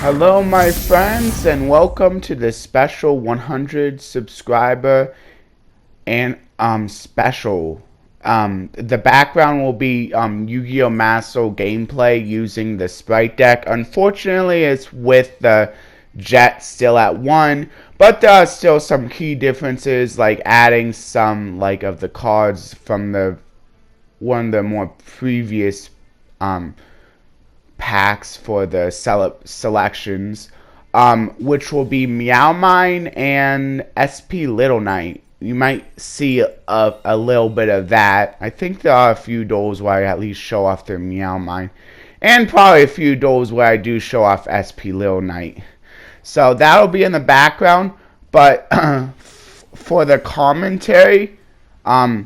Hello, my friends, and welcome to the special 100 subscriber and special. The background will be Yu-Gi-Oh! Master gameplay using the Spright deck. Unfortunately, it's with the Jet still at 1, but there are still some key differences, like adding some of the cards from the one of the more previous packs for the selections, which will be Meow Mine and SP Little Knight. You might see a little bit of that. I think there are a few duels where I at least show off their Meow Mine, and probably a few duels where I do show off SP Little Knight. So that'll be in the background, but for the commentary, I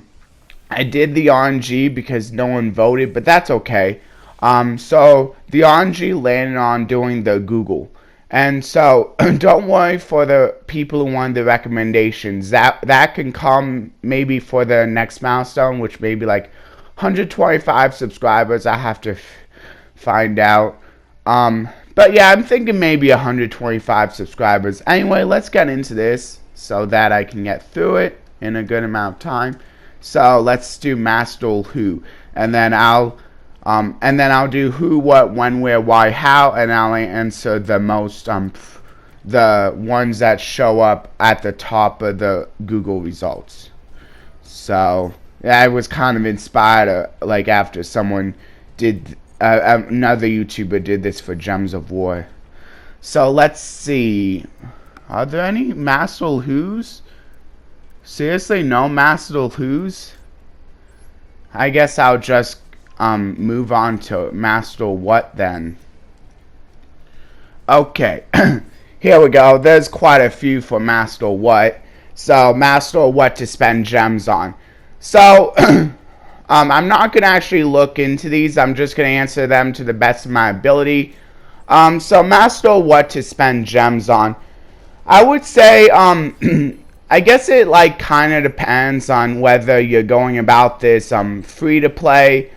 did the RNG because no one voted, but that's okay. So the RNG landed on doing the Google. And so don't worry for the people who want the recommendations. That can come maybe for the next milestone, which may be like 125 subscribers. I have to find out. But yeah, I'm thinking maybe 125 subscribers. Anyway, let's get into this so that I can get through it in a good amount of time. So let's do Master Who, and then I'll do who, what, when, where, why, how, and I'll answer the most the ones that show up at the top of the Google results. So yeah, I was kind of inspired, after someone did another YouTuber did this for Gems of War. So let's see. Are there any Master Who's? Seriously, no Master Who's? I guess I'll just move on to Master What then. Okay, here we go. There's quite a few for Master What. So Master What to spend gems on. So I'm not gonna actually look into these. I'm just gonna answer them to the best of my ability. So Master What to spend gems on. I would say I guess it kind of depends on whether you're going about this free to play,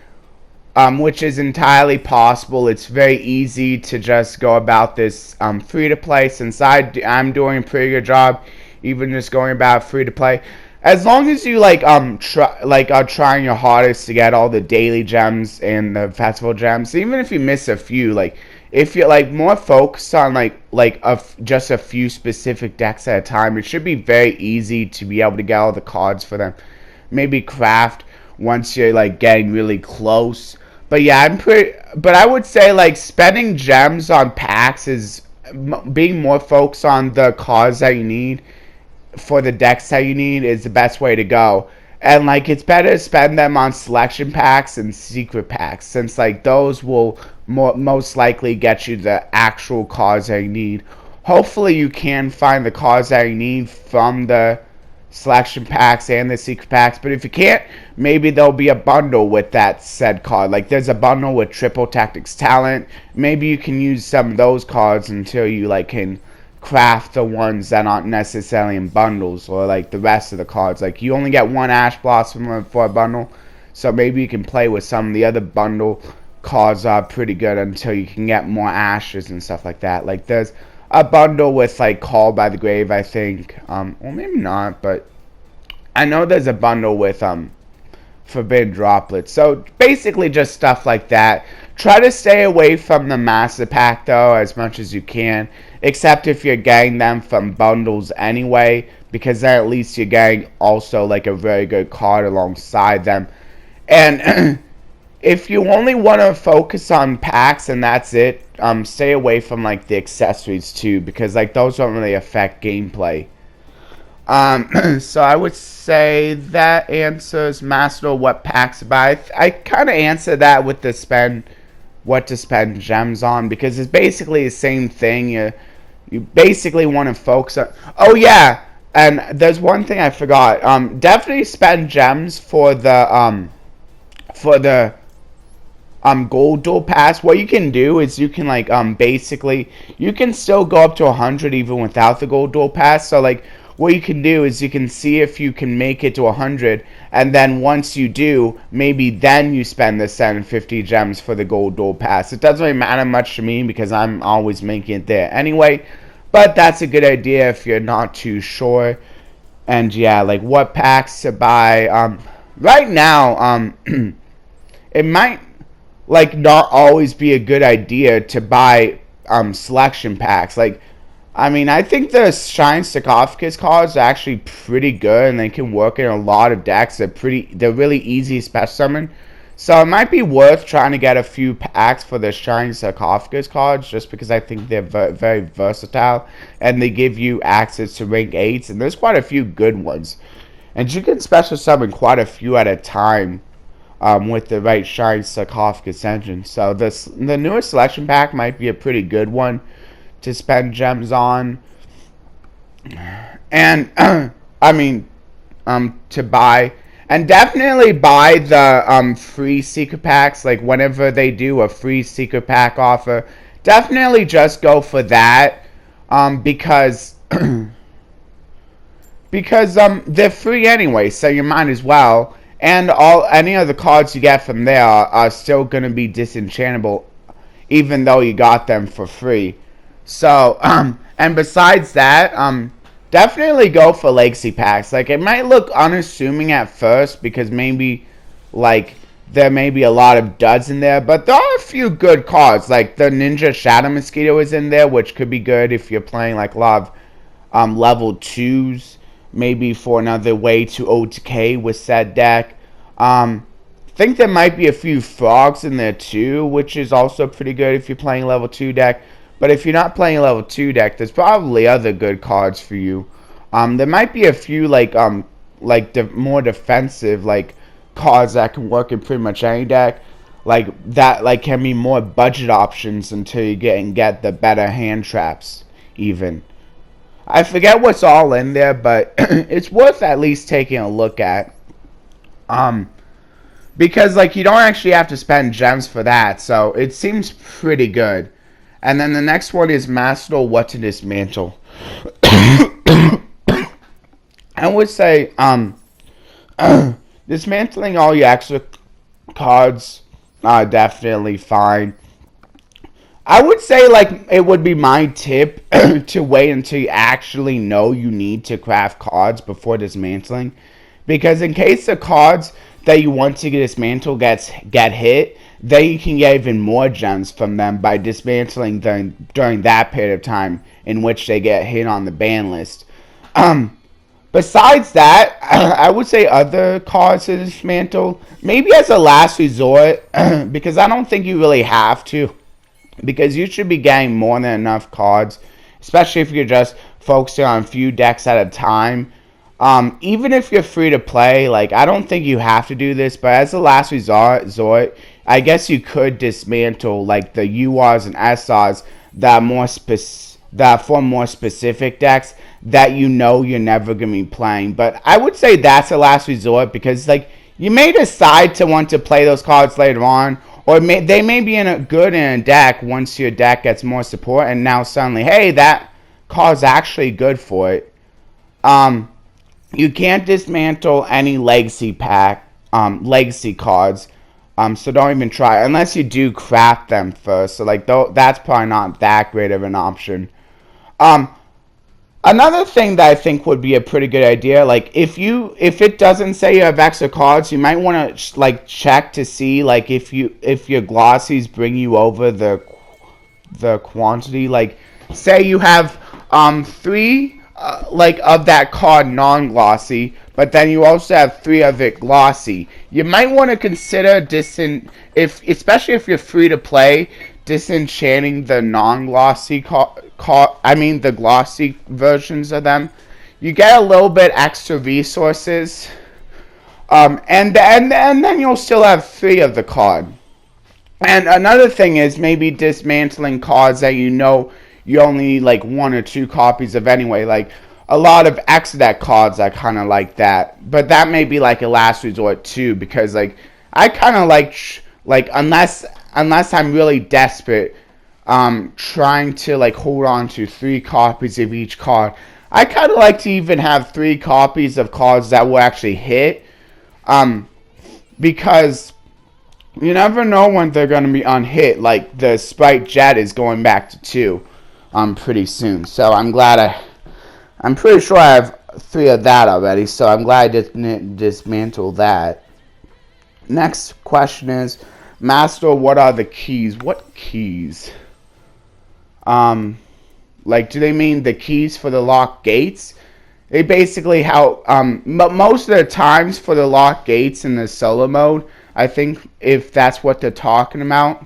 which is entirely possible. It's very easy to just go about this free to play, since I'm doing a pretty good job even just going about free to play. As long as you are trying your hardest to get all the daily gems and the festival gems, even if you miss a few, if you're more focused on just a few specific decks at a time, it should be very easy to be able to get all the cards for them. Maybe craft once you're getting really close. But yeah, but I would say spending gems on packs is being more focused on the cards that you need for the decks that you need is the best way to go. And it's better to spend them on selection packs and secret packs, since those will most likely get you the actual cards that you need. Hopefully you can find the cards that you need from the selection packs and the secret packs, but if you can't, maybe there'll be a bundle with that said card. There's a bundle with triple tactics talent. Maybe you can use some of those cards until you can craft the ones that aren't necessarily in bundles, or the rest of the cards. You only get one Ash Blossom for a bundle, so maybe you can play with some of the other bundle cards are pretty good until you can get more ashes and stuff like that. There's a bundle with Call by the Grave, I think, or maybe not, but I know there's a bundle with Forbidden Droplets. So basically just stuff like that. Try to stay away from the Master Pack though as much as you can, except if you're getting them from bundles anyway, because then at least you're getting also a very good card alongside them. And if you only want to focus on packs and that's it, stay away from the accessories too, because those don't really affect gameplay. So I would say that answers Master What packs to buy. I kind of answer that with the what to spend gems on, because it's basically the same thing. You basically want to focus on. Oh yeah, and there's one thing I forgot. Definitely spend gems for the gold duel pass. What you can do is you can basically you can still go up to 100 even without the gold duel pass. So what you can do is you can see if you can make it to 100, and then once you do, maybe then you spend the 750 gems for the gold duel pass. It doesn't really matter much to me because I'm always making it there anyway, but that's a good idea if you're not too sure. And yeah, like what packs to buy. Right now, it might like not always be a good idea to buy selection packs. Like, I mean, I think the Shine Sarcophagus cards are actually pretty good, and they can work in a lot of decks. They're really easy special summon. So it might be worth trying to get a few packs for the Shine Sarcophagus cards, just because I think they're very versatile, and they give you access to rank 8s, and there's quite a few good ones. And you can special summon quite a few at a time with the right Shine Sarcophagus engine. So the newest selection pack might be a pretty good one to spend gems on. And, I mean, to buy. And definitely buy the free secret packs. Like whenever they do a free secret pack offer, definitely just go for that. Because they're free anyway, so you might as well. And any of the cards you get from there are still going to be disenchantable, even though you got them for free. So, and besides that, definitely go for legacy packs. Like, it might look unassuming at first because maybe, like, there may be a lot of duds in there, but there are a few good cards. Like, the Ninja Shadow Mosquito is in there, which could be good if you're playing, like, a lot of level 2s, maybe for another way to OTK with said deck. I think there might be a few frogs in there, too, which is also pretty good if you're playing level 2 deck. But if you're not playing a level 2 deck, there's probably other good cards for you. There might be a few like more defensive like cards that can work in pretty much any deck. Like that can be more budget options until you get the better hand traps even. I forget what's all in there, but it's worth at least taking a look at. Because like you don't actually have to spend gems for that, so it seems pretty good. And then the next one is Master What to Dismantle. I would say dismantling all your extra cards are definitely fine. I would say like it would be my tip to wait until you actually know you need to craft cards before dismantling. Because in case the cards that you want to dismantle get hit, then you can get even more gems from them by dismantling them during that period of time in which they get hit on the ban list. Besides that, I would say other cards to dismantle, maybe as a last resort, because I don't think you really have to, because you should be getting more than enough cards, especially if you're just focusing on a few decks at a time. Even if you're free to play, like I don't think you have to do this, but as a last resort, I guess you could dismantle like the URs and SRs that form more specific decks that you know you're never going to be playing. But I would say that's a last resort because like you may decide to want to play those cards later on, or they may be good in a deck once your deck gets more support, and now suddenly, hey, that card's actually good for it. You can't dismantle any legacy cards. So don't even try unless you do craft them first. So like that's probably not that great of an option. Another thing that I think would be a pretty good idea, like if it doesn't say you have extra cards, you might want to like check to see like if your glossies bring you over the quantity. Like say you have 3 like of that card non-glossy, but then you also have 3 of it glossy. You might want to consider especially if you're free to play, disenchanting the non-glossy the glossy versions of them. You get a little bit extra resources, and then you'll still have 3 of the card. And another thing is maybe dismantling cards that you know you only need like 1 or 2 copies of anyway. Like a lot of X-Deck cards are kind of like that. But that may be like a last resort too, because like I kind of like unless I'm really desperate, trying to like hold on to 3 copies of each card, I kind of like to even have 3 copies of cards that will actually hit, because you never know when they're going to be unhit. Like the Spright Jet is going back to 2 pretty soon. So I'm pretty sure I have 3 of that already. So I'm glad I didn't dismantle that. Next question is, Master, what are the keys? What keys? Like, do they mean the keys for the locked gates? They basically how, most of the times for the locked gates in the solo mode, I think if that's what they're talking about,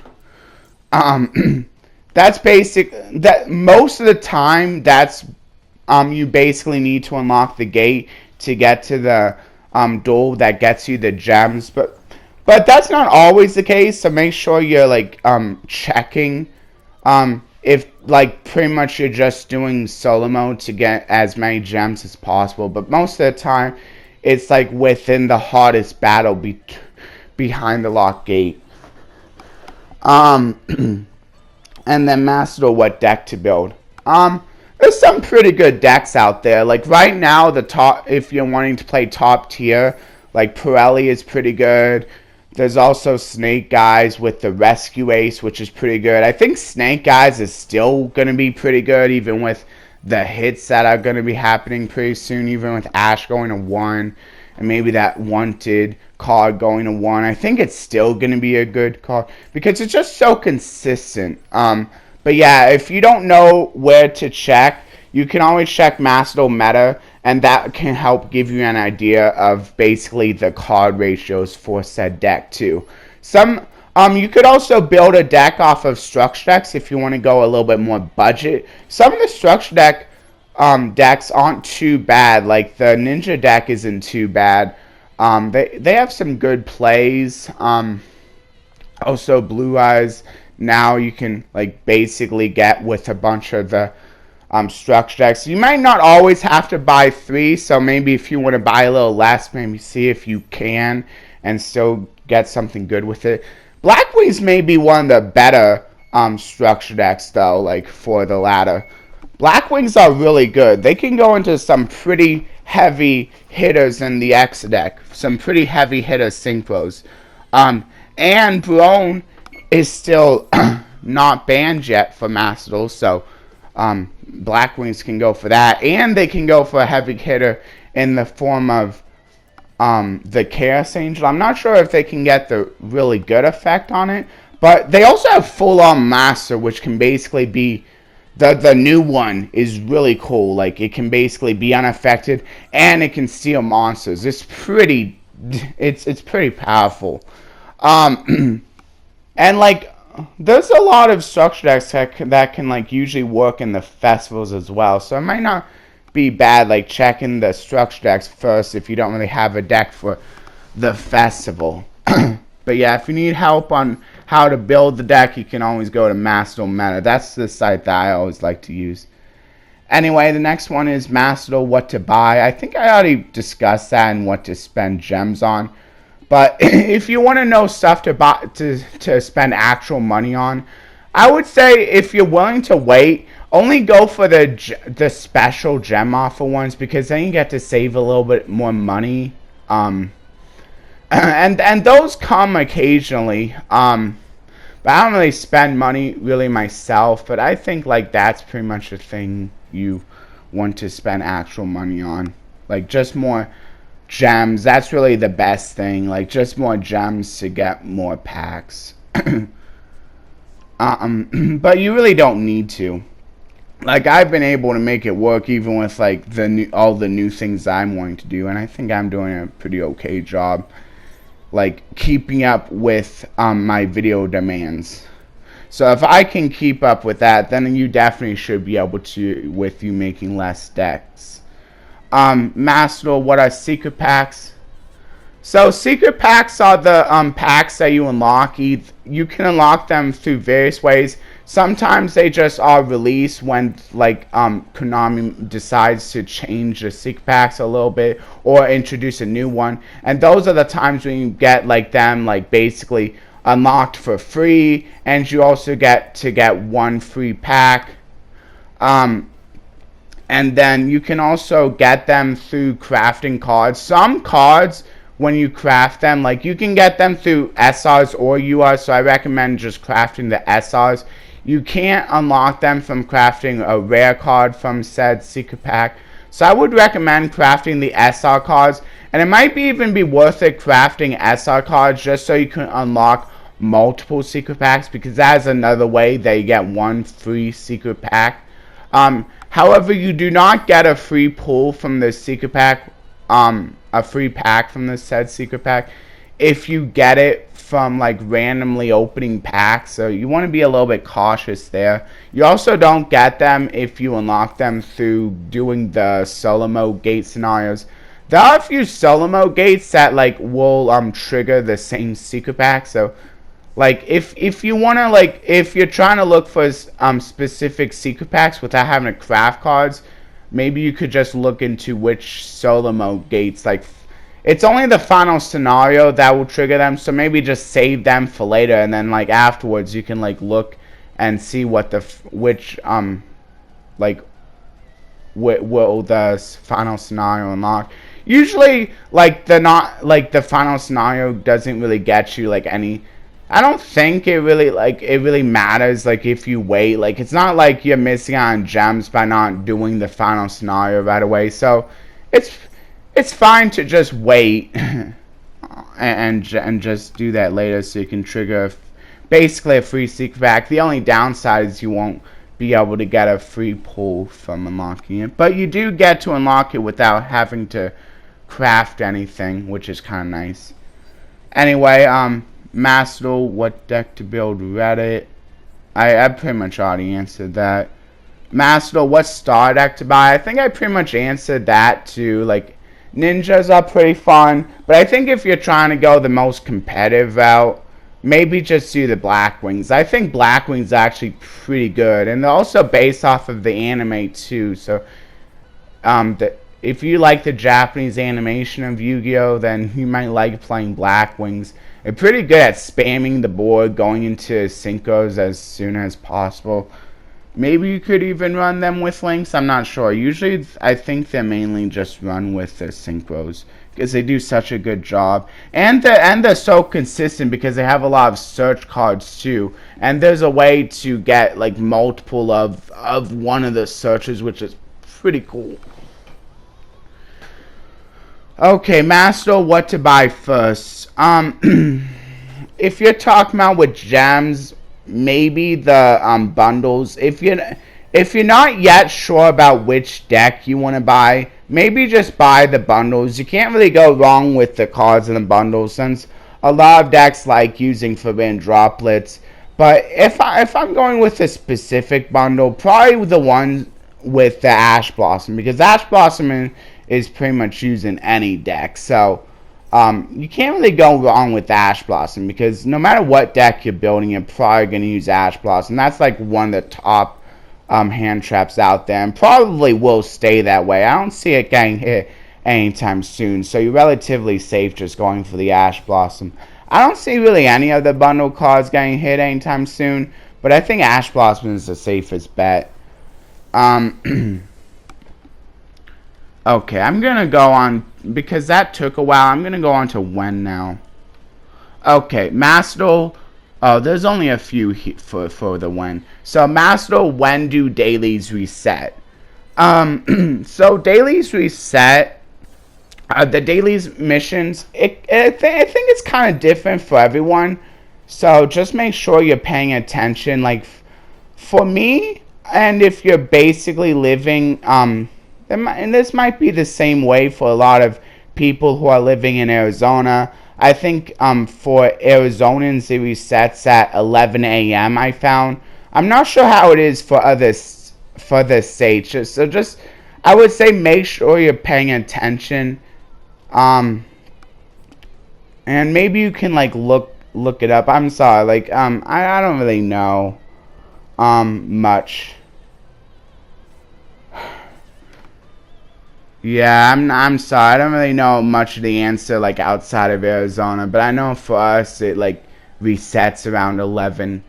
that's that most of the time that's, you basically need to unlock the gate to get to the, duel that gets you the gems, but that's not always the case, so make sure you're, like, checking, if, like, pretty much you're just doing solo mode to get as many gems as possible. But most of the time, it's, like, within the hardest battle behind the locked gate. And then Master what deck to build. There's some pretty good decks out there. Like, right now, if you're wanting to play top tier, like, Pirelli is pretty good. There's also Snake Eyes with the Rescue Ace, which is pretty good. I think Snake Eyes is still going to be pretty good, even with the hits that are going to be happening pretty soon, even with Ash going to 1, and maybe that Wanted card going to 1. I think it's still going to be a good card, because it's just so consistent. But yeah, if you don't know where to check, you can always check Master Meta, and that can help give you an idea of basically the card ratios for said deck too. You could also build a deck off of structure decks if you want to go a little bit more budget. Some of the structure deck decks aren't too bad. Like the Ninja deck isn't too bad. They have some good plays. Also Blue Eyes. Now you can like basically get with a bunch of the structure decks. You might not always have to buy 3, so maybe if you want to buy a little less, maybe see if you can and still get something good with it. Blackwings may be one of the better structure decks though, like for the ladder. Blackwings are really good. They can go into some pretty heavy hitters in the X deck. Some pretty heavy hitter synchros. And Brone is still not banned yet for Master, so Blackwings can go for that, and they can go for a heavy hitter in the form of the Chaos Angel. I'm not sure if they can get the really good effect on it, but they also have full-on Master, which can basically be the new one is really cool. Like it can basically be unaffected, and it can steal monsters. It's pretty powerful. And like, there's a lot of structure decks that can like usually work in the festivals as well, so it might not be bad like checking the structure decks first if you don't really have a deck for the festival. But yeah, if you need help on how to build the deck, you can always go to Master Meta. That's the site that I always like to use. Anyway, the next one is Master what to buy. I think I already discussed that and what to spend gems on. But if you want to know stuff to buy to spend actual money on, I would say if you're willing to wait, only go for the special gem offer ones, because then you get to save a little bit more money. And those come occasionally. But I don't really spend money really myself. But I think like that's pretty much the thing you want to spend actual money on, like just more gems. That's really the best thing, like just more gems to get more packs. But you really don't need to. Like I've been able to make it work even with like all the new things I'm wanting to do, and I think I'm doing a pretty okay job like keeping up with my video demands. So if I can keep up with that, then you definitely should be able to with you making less decks. Master, what are secret packs? So secret packs are the packs that you unlock. You can unlock them through various ways. Sometimes they just are released when like Konami decides to change the secret packs a little bit or introduce a new one. And those are the times when you get like them like basically unlocked for free, and you also get to get one free pack. And then you can also get them through crafting cards. Some cards, when you craft them, like you can get them through SRs or URs, so I recommend just crafting the SRs. You can't unlock them from crafting a rare card from said secret pack. So I would recommend crafting the SR cards, and it might even be worth it crafting SR cards just so you can unlock multiple secret packs, because that is another way that you get one free secret pack. However, you do not get a free pull from the secret pack, a free pack from the said secret pack, if you get it from like randomly opening packs, so you want to be a little bit cautious there. You also don't get them if you unlock them through doing the solo mode gate scenarios. There are a few solo mode gates that like will trigger the same secret pack, so like if you want to, like if you're trying to look for specific secret packs without having to craft cards, maybe you could just look into which solo mode gates, like it's only the final scenario that will trigger them, so maybe just save them for later, and then like afterwards you can like look and see what the will the final scenario unlock. Usually like the final scenario doesn't really get you like any. I don't think it really matters like if you wait. Like it's not like you're missing out on gems by not doing the final scenario right away. So it's fine to just wait and just do that later, so you can trigger basically a free secret pack. The only downside is you won't be able to get a free pull from unlocking it, but you do get to unlock it without having to craft anything, which is kind of nice. Anyway, Master, what deck to build? Reddit. I pretty much already answered that. Master, what star deck to buy? I think I pretty much answered that too. Like ninjas are pretty fun, but I think if you're trying to go the most competitive route, maybe just do the Blackwings. I think Blackwings are actually pretty good, and they're also based off of the anime too. So, if you like the Japanese animation of Yu-Gi-Oh, then you might like playing Blackwings. They're pretty good at spamming the board, going into synchros as soon as possible. Maybe you could even run them with links, I'm not sure. Usually, I think they're mainly just run with the synchros, because they do such a good job. And they're so consistent because they have a lot of search cards too. And there's a way to get like multiple of one of the searches, which is pretty cool. Okay, Master, what to buy first? If you're talking about with gems, maybe the bundles. If you're not yet sure about which deck you want to buy, maybe just buy the bundles. You can't really go wrong with the cards in the bundles, since a lot of decks like using forbidden droplets. But if I'm going with a specific bundle, probably the one with the Ash Blossom, because Ash Blossom is pretty much used in any deck. So you can't really go wrong with Ash Blossom, because no matter what deck you're building, you're probably going to use Ash Blossom. That's like one of the top hand traps out there, and probably will stay that way. I don't see it getting hit anytime soon, so you're relatively safe just going for the Ash Blossom. I don't see really any of the bundle cards getting hit anytime soon, but I think Ash Blossom is the safest bet. Okay, I'm going to go on, because that took a while, I'm going to go on to when now. Okay, Master, there's only a few for the when. So, Master, when do dailies reset? So, dailies reset, the dailies missions, I think it's kind of different for everyone. So, just make sure you're paying attention. Like, for me, and if you're basically living, and this might be the same way for a lot of people who are living in Arizona. I think for Arizonans it resets at 11 a.m. I found. I'm not sure how it is for other states. So just I would say make sure you're paying attention. And maybe you can like look it up. I'm sorry. Like I don't really know much. Yeah, I'm sorry. I don't really know much of the answer like outside of Arizona, but I know for us it like resets around 11.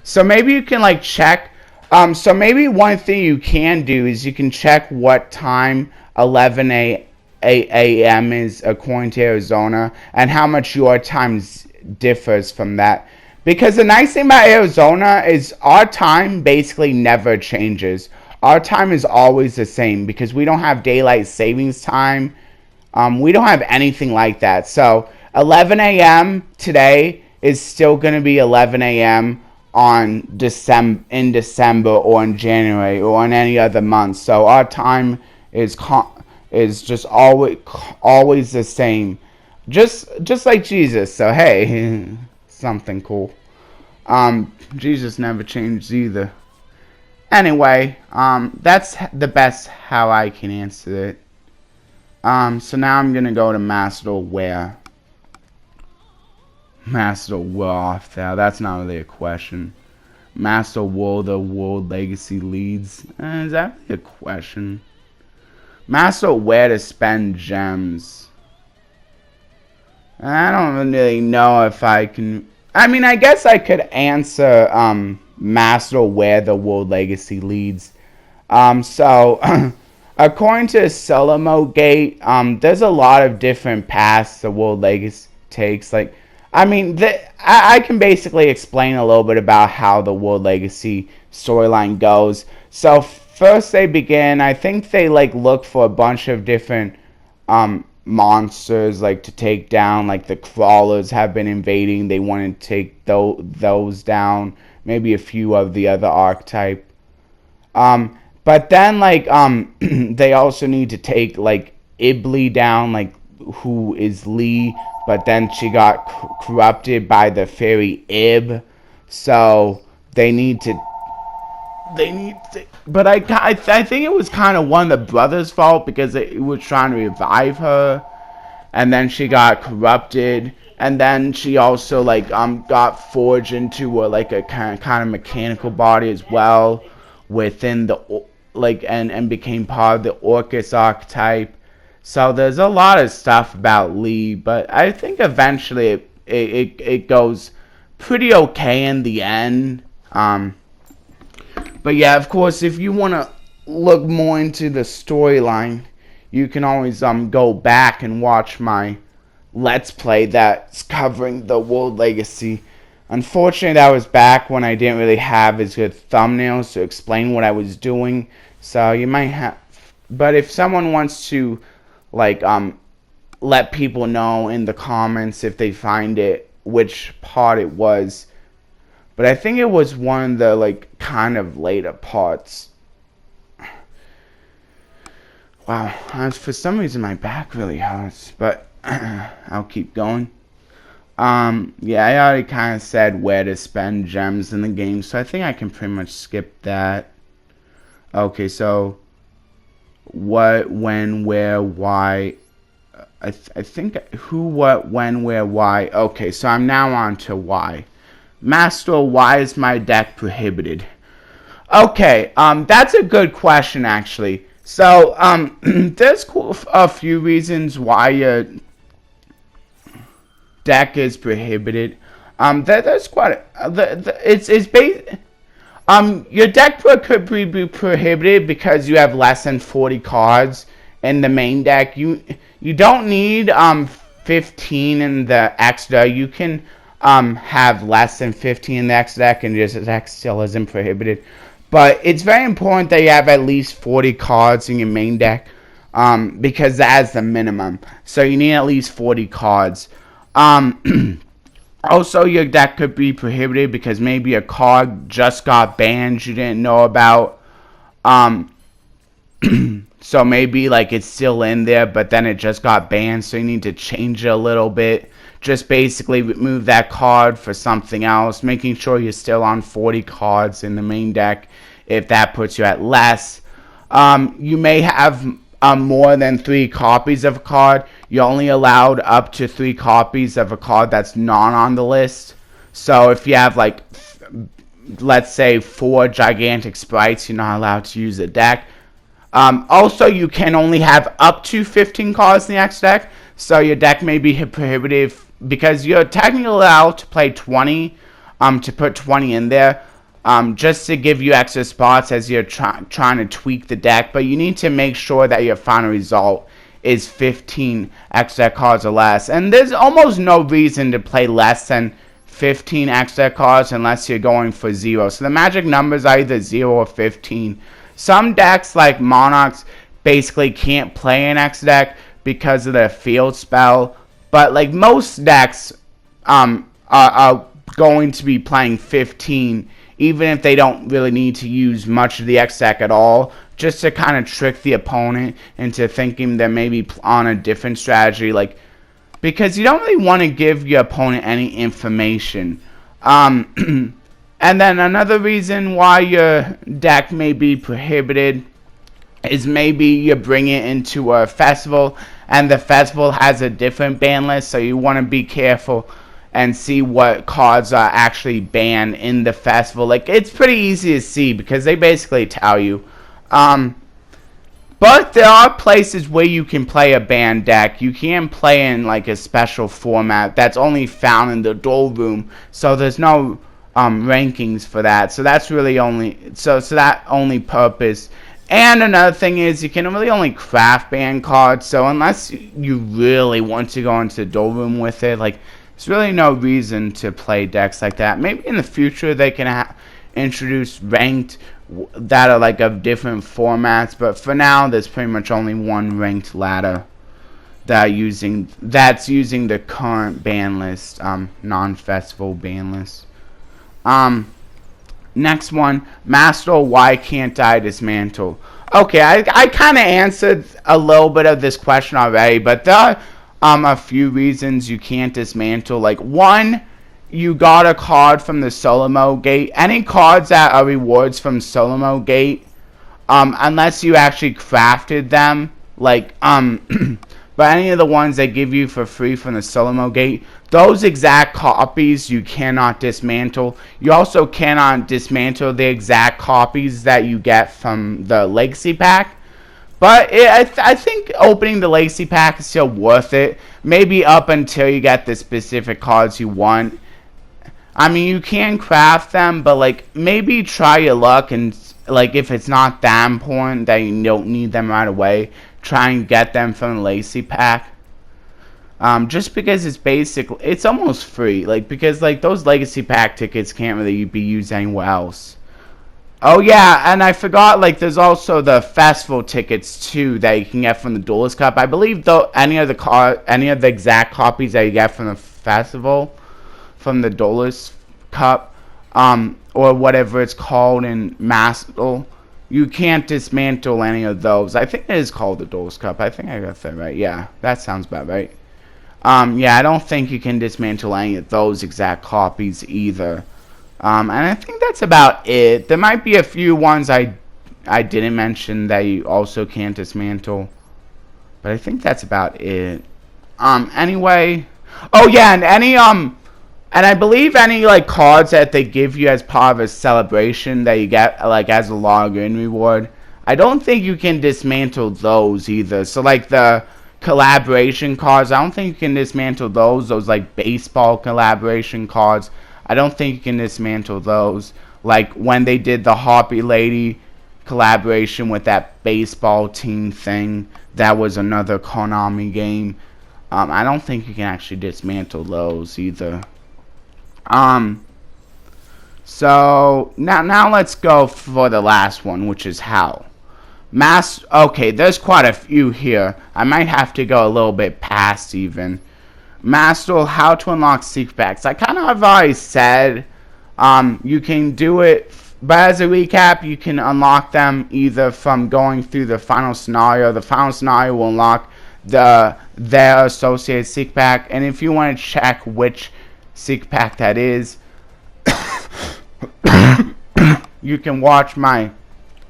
So maybe you can like check So maybe one thing you can do is you can check what time 11 a.m. is according to Arizona and how much your time differs from that. Because the nice thing about Arizona is our time basically never changes. Our time is always the same because we don't have daylight savings time. We don't have anything like that. So 11 a.m. today is still going to be 11 a.m. in December or in January or in any other month. So our time is just always the same, just like Jesus. So hey, something cool. Jesus never changed either. Anyway, that's the best how I can answer it. So now I'm gonna go to Master Where. Master Where off there. That's not really a question. Master Will the World Legacy leads. Is that really a question? Master Where to spend gems. I don't really know if I can. I mean, I guess I could answer Master Where the World Legacy leads. So according to Solomon Gate, there's a lot of different paths the World Legacy takes. Like, I mean, I can basically explain a little bit about how the World Legacy storyline goes. So first they begin, I think they like look for a bunch of different monsters like to take down. Like the crawlers have been invading, they want to take those down. Maybe a few of the other archetype. But then like they also need to take like Ibli down, like who is Lee, but then she got corrupted by the fairy Ib. So they need to, but I think it was kind of one of the brothers' fault because it was trying to revive her, and then she got corrupted, and then she also like got forged into a kind of mechanical body as well within the and became part of the Orcus archetype. So there's a lot of stuff about Lee, but I think eventually it goes pretty okay in the end. But yeah, of course, if you want to look more into the storyline, you can always go back and watch my Let's Play that's covering the World Legacy. Unfortunately, that was back when I didn't really have as good thumbnails to explain what I was doing. So you might have, but if someone wants to let people know in the comments if they find it, which part it was. But I think it was one of the kind of later parts. Wow, for some reason my back really hurts, but I'll keep going. Yeah, I already kind of said where to spend gems in the game, so I think I can pretty much skip that. Okay, so what, when, where, why. I think who, what, when, where, why. Okay, so I'm now on to why. Master, why is my deck prohibited? Okay, that's a good question actually. So there's a few reasons why your deck is prohibited. There's quite it's based. Your deck could be prohibited because you have less than 40 cards in the main deck. You don't need 15 in the X deck. You can have less than 15 in the X deck, and your deck still isn't prohibited. But it's very important that you have at least 40 cards in your main deck, because that's the minimum. So you need at least 40 cards. Also, your deck could be prohibited because maybe a card just got banned you didn't know about. So maybe it's still in there, but then it just got banned, so you need to change it a little bit. Just basically remove that card for something else, making sure you're still on 40 cards in the main deck. If that puts you at less, you may have more than 3 copies of a card. You're only allowed up to 3 copies of a card that's not on the list. So if you have let's say 4 gigantic sprites, you're not allowed to use the deck. Also, you can only have up to 15 cards in the X deck. So your deck may be prohibitive because you're technically allowed to play 20, to put 20 in there. just to give you extra spots as you're trying to tweak the deck. But you need to make sure that your final result is 15 extra cards or less. And there's almost no reason to play less than 15 extra cards unless you're going for 0. So the magic numbers are either 0 or 15. Some decks like Monarchs basically can't play an X deck because of their field spell. But like most decks are going to be playing 15, even if they don't really need to use much of the X deck at all, just to kind of trick the opponent into thinking they're maybe on a different strategy, like, because you don't really want to give your opponent any information. And then another reason why your deck may be prohibited is maybe you bring it into a festival, and the festival has a different ban list, so you want to be careful and see what cards are actually banned in the festival. Like, it's pretty easy to see because they basically tell you. But there are places where you can play a banned deck. You can play in like a special format that's only found in the duel room, so there's no rankings for that. So that's really only that only purpose. And another thing is you can really only craft banned cards. So unless you really want to go into the duel room with it, like, there's really no reason to play decks like that. Maybe in the future they can introduce ranked that are like of different formats, but for now there's pretty much only one ranked ladder that's using the current ban list, non-festival ban list. Next one, Master, why can't I dismantle? Okay, I kind of answered a little bit of this question already, but there are a few reasons you can't dismantle. Like, one, you got a card from the solo mode gate. Any cards that are rewards from solo mode gate, unless you actually crafted them, like, but any of the ones they give you for free from the solo mode gate, those exact copies you cannot dismantle. You also cannot dismantle the exact copies that you get from the legacy pack. But I think opening the legacy pack is still worth it. Maybe up until you get the specific cards you want. I mean, you can craft them, but like, maybe try your luck, and like, if it's not that important that you don't need them right away, try and get them from the legacy pack. Just because it's almost free. Like, because like those legacy pack tickets can't really be used anywhere else. Oh yeah, and I forgot, like, there's also the festival tickets too that you can get from the Duelist Cup. I believe though any of the exact copies that you get from the festival, from the Duelist Cup, or whatever it's called in Master, you can't dismantle any of those. I think it is called the Duelist Cup. I think I got that right. Yeah, that sounds about right. Yeah, I don't think you can dismantle any of those exact copies either. And I think that's about it. There might be a few ones I didn't mention that you also can't dismantle, but I think that's about it. Anyway, oh yeah, and and I believe any like cards that they give you as part of a celebration that you get like as a login reward, I don't think you can dismantle those either. So like the collaboration cards, I don't think you can dismantle those. Those like baseball collaboration cards, I don't think you can dismantle those. Like when they did the Harpy Lady collaboration with that baseball team thing, that was another Konami game. I don't think you can actually dismantle those either. So now let's go for the last one, which is how. Okay, there's quite a few here. I might have to go a little bit past even. Master, how to unlock secret packs. I kind of have already said you can do it, but as a recap, you can unlock them either from going through the final scenario. The final scenario will unlock their associated secret pack, and if you want to check which secret pack that is, you can watch my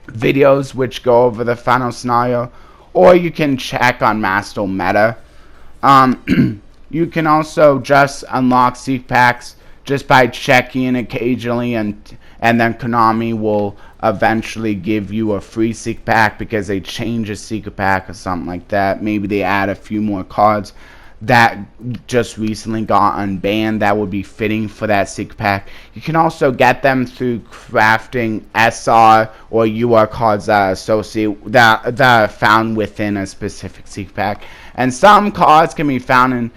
videos which go over the final scenario, or you can check on Master Meta. You can also just unlock secret packs just by checking occasionally, and then Konami will eventually give you a free secret pack because they change a secret pack or something like that. Maybe they add a few more cards that just recently got unbanned that would be fitting for that secret pack. You can also get them through crafting SR or UR cards that are found within a specific secret pack. And some cards can be found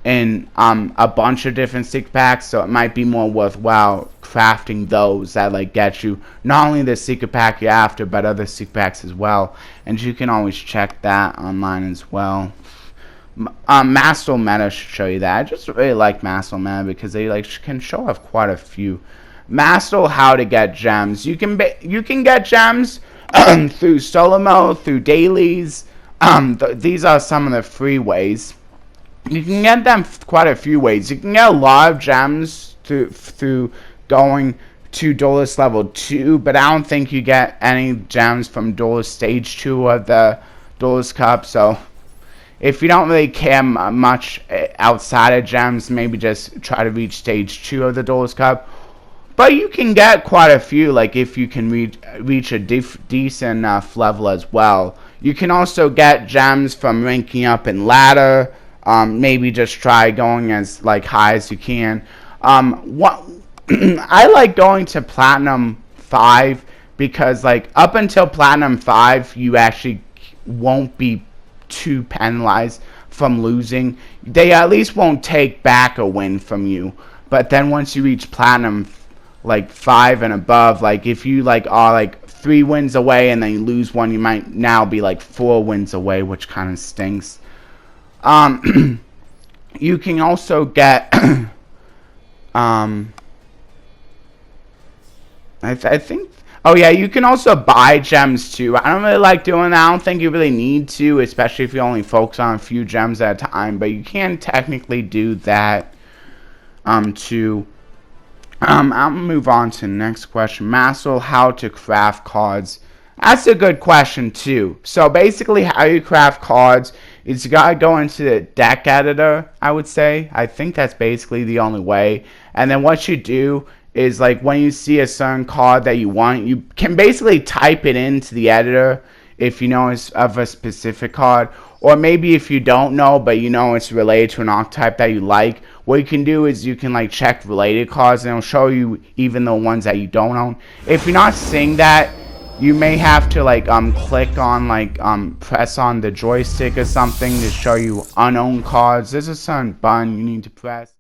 in a bunch of different secret packs, so it might be more worthwhile crafting those that like get you not only the secret pack you're after, but other secret packs as well. And you can always check that online as well. Master Meta should show you that. I just really like Master Meta because they like can show off quite a few. Master how to get gems. You can get gems through solo mode, through dailies. These are some of the free ways. You can get them quite a few ways. You can get a lot of gems through going to Duelist level 2, but I don't think you get any gems from Duelist stage 2 of the Duelist Cup. So if you don't really care much outside of gems, maybe just try to reach stage 2 of the Duelist Cup. But you can get quite a few, like if you can reach a decent enough level as well. You can also get gems from ranking up in ladder. Maybe just try going as like high as you can. I like going to Platinum 5 because like up until Platinum 5 you actually won't be too penalized from losing. They at least won't take back a win from you. But then once you reach Platinum like 5 and above, like if you like are like 3 wins away and then you lose one, you might now be like 4 wins away, which kind of stinks. You can also get I think, oh yeah, you can also buy gems too. I don't really like doing that. I don't think you really need to, especially if you only focus on a few gems at a time, but you can technically do that too. I'll move on to the next question. Master how to craft cards. That's a good question too. So basically how you craft cards is you gotta go into the deck editor, I would say. I think that's basically the only way. And then what you do is like when you see a certain card that you want, you can basically type it into the editor if you know it's of a specific card. Or maybe if you don't know, but you know it's related to an archetype that you like, what you can do is you can like check related cards and it'll show you even the ones that you don't own. If you're not seeing that, you may have to like click on like press on the joystick or something to show you unowned cards. There's a certain button you need to press.